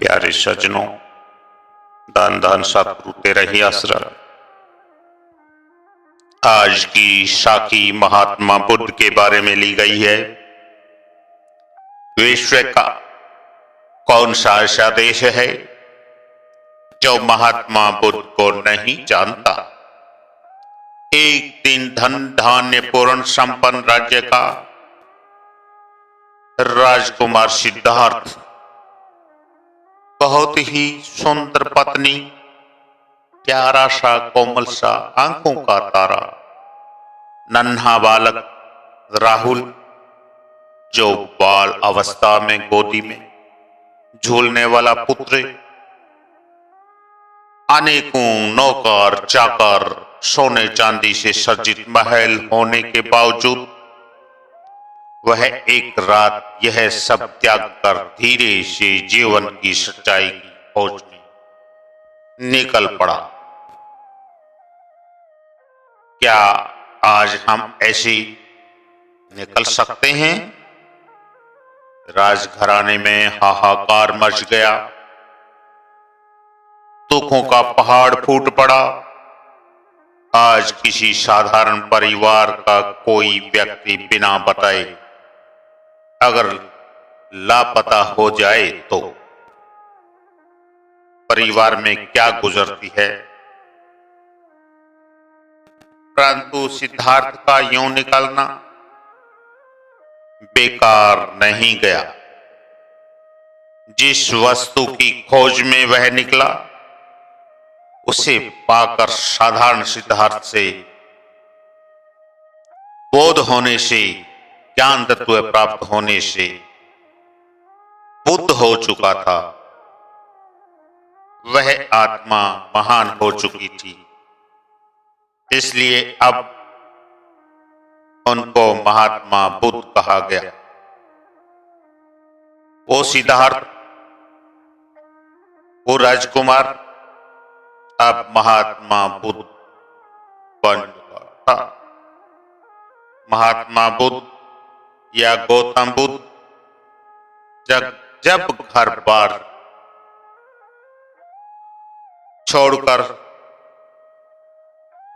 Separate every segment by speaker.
Speaker 1: प्यारे सज्जनों, धन धन सतगुरु तेरा ही आसरा। आज की साखी महात्मा बुद्ध के बारे में ली गई है। विश्व का कौन सा ऐसा देश है जो महात्मा बुद्ध को नहीं जानता। एक दिन धन धान्य पूर्ण संपन्न राज्य का राजकुमार सिद्धार्थ बहुत ही सुंदर पत्नी, प्यारा सा कोमल सा आंखों का तारा, नन्हा बालक राहुल जो बाल अवस्था में गोदी में झूलने वाला पुत्र, अनेकों नौकर चाकर, सोने चांदी से सज्जित महल होने के बावजूद वह एक रात यह सब त्याग कर धीरे से जीवन की सच्चाई की खोज में निकल पड़ा। क्या आज हम ऐसे निकल सकते हैं? राजघराने में हाहाकार मच गया, दुखों का पहाड़ फूट पड़ा। आज किसी साधारण परिवार का कोई व्यक्ति बिना बताए अगर लापता हो जाए तो परिवार में क्या गुजरती है। परंतु सिद्धार्थ का यूं निकलना बेकार नहीं गया। जिस वस्तु की खोज में वह निकला उसे पाकर साधारण सिद्धार्थ से बोध होने से, ज्ञान तत्व प्राप्त होने से बुद्ध हो चुका था। वह आत्मा महान हो चुकी थी, इसलिए अब उनको महात्मा बुद्ध कहा गया। वो सिद्धार्थ, वो राजकुमार अब महात्मा बुद्ध बन चुका था। महात्मा बुद्ध या गौतम बुद्ध जब घर बार छोड़कर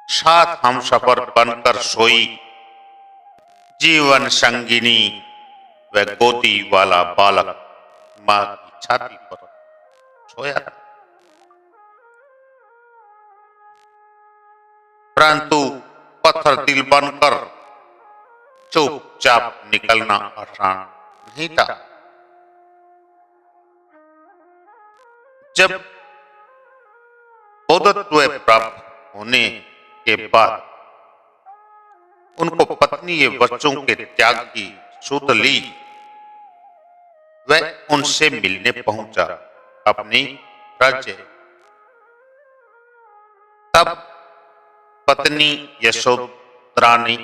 Speaker 1: साथ हम सफर बनकर सोई जीवन संगिनी व गोदी वाला बालक मां की छाती पर सोया था। परंतु पत्थर दिल बनकर चुपचाप निकलना आसान नहीं था। जब बौद्धत्व प्राप्त होने के बाद उनको पत्नी या बच्चों के त्याग की सुध ली, वह उनसे मिलने पहुंचा अपनी राज्य। तब पत्नी यशोधरा ने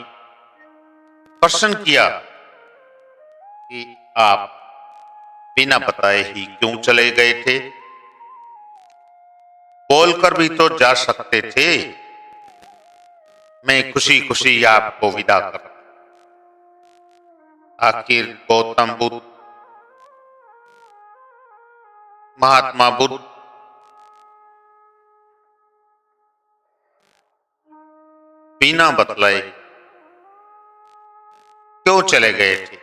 Speaker 1: प्रश्न किया कि आप बिना बताए ही क्यों चले गए थे? बोलकर भी तो जा सकते थे। मैं खुशी खुशी आपको विदा कर। आखिर गौतम बुद्ध, महात्मा बुद्ध बिना बतलाए क्यों चले गए थे?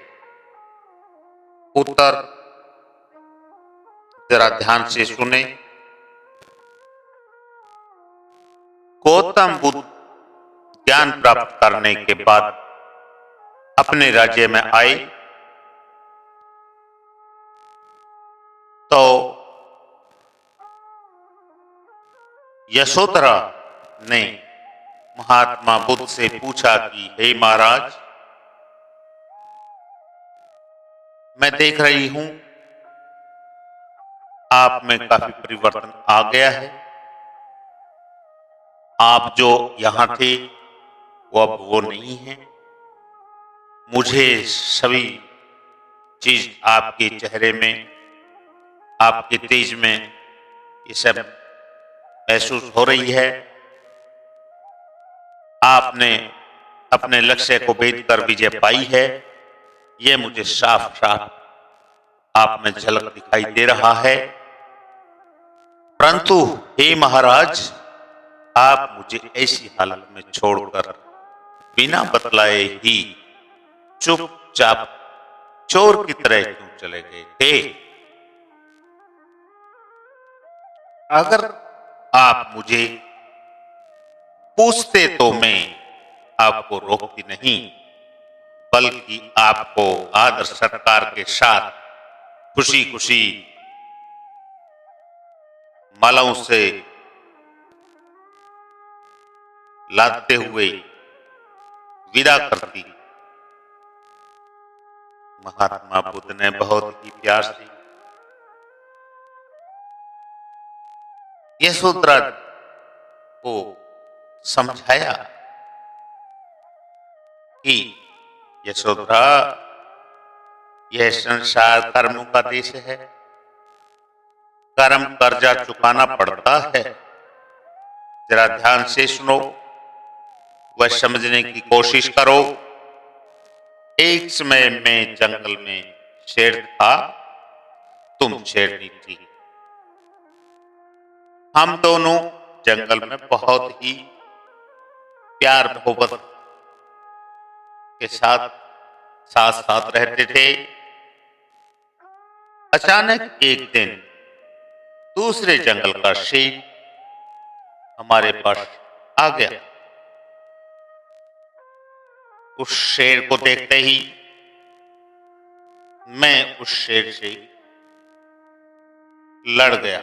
Speaker 1: उत्तर जरा ध्यान से सुने। गौतम बुद्ध ज्ञान प्राप्त करने के बाद अपने राज्य में आए तो यशोधरा ने महात्मा बुद्ध से पूछा कि हे महाराज, मैं देख रही हूं आप में काफी परिवर्तन आ गया है। आप जो यहां थे वो अब वो नहीं है। मुझे सभी चीज आपके चेहरे में, आपके तेज में ये सब महसूस हो रही है। आपने अपने लक्ष्य को भेद कर विजय पाई है, ये मुझे साफ साफ आप में झलक दिखाई दे रहा है। परंतु हे महाराज, आप मुझे ऐसी हालत में छोड़कर बिना बतलाए ही चुपचाप चोर की तरह क्यों चले गए थे? अगर आप मुझे पूछते तो मैं आपको रोकती नहीं, बल्कि आपको आदर सत्कार के साथ खुशी खुशी मालाओं से लादते हुए विदा करती। महात्मा बुद्ध ने बहुत ही प्यार से यशोधरा को समझाया कि यशोधरा, यह संसार कर्मों का देश है, कर्म कर्जा चुकाना पड़ता है। जरा ध्यान से सुनो, वह समझने की कोशिश करो। एक समय में जंगल में शेर था, तुम शेरनी थी। हम दोनों जंगल में बहुत ही प्यार मोहब्बत के साथ साथ साथ रहते थे। अचानक एक दिन दूसरे जंगल का शेर हमारे पास आ गया। उस शेर को देखते ही मैं उस शेर से लड़ गया।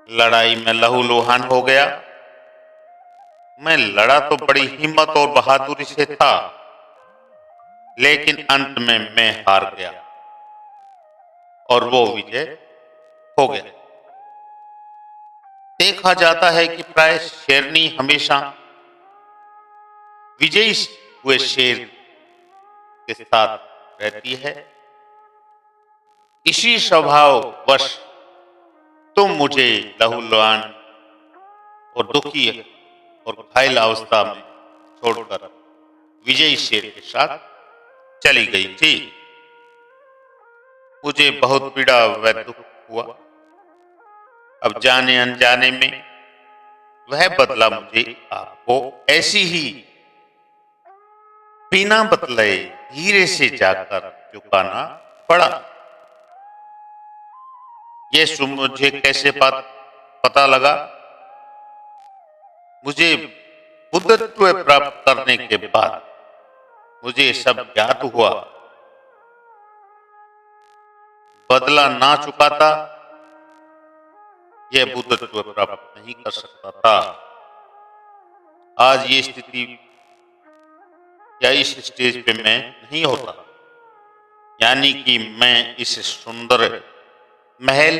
Speaker 1: लड़ाई में लहूलुहान हो गया। मैं लड़ा तो बड़ी हिम्मत और बहादुरी से था, लेकिन अंत में मैं हार गया और वो विजय हो गया। देखा जाता है कि प्राय शेरनी हमेशा विजयी हुए शेर के साथ रहती है। इसी स्वभाववश तुम मुझे लहूलुहान और दुखी और घायल अवस्था में छोड़कर विजयी शेर के साथ चली गई थी। मुझे बहुत पीड़ा व दुख हुआ। अब जाने अनजाने में वह बदला मुझे आपको ऐसी ही बिना बतलाए धीरे से जाकर चुकाना पड़ा। ये मुझे कैसे पता लगा? मुझे बुद्धत्व प्राप्त करने के बाद मुझे सब ज्ञात हुआ। बदला ना चुकाता यह बुद्धत्व प्राप्त नहीं कर सकता था। आज ये स्थिति या इस स्टेज पे मैं नहीं होता, यानी कि मैं इस सुंदर महल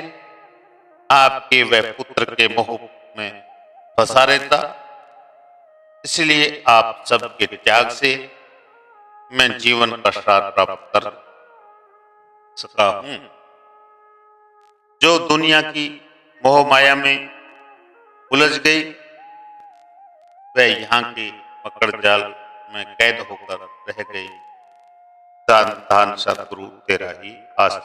Speaker 1: आपके व पुत्र के मोह में फंसा रहता। इसलिए आप सबके त्याग से मैं जीवन का सार प्राप्त कर सका हूं। जो दुनिया की मोह माया में उलझ गई, वह यहाँ के मकड़ जाल में कैद होकर रह गई। दान दान सतगुरु तेरा ही आस।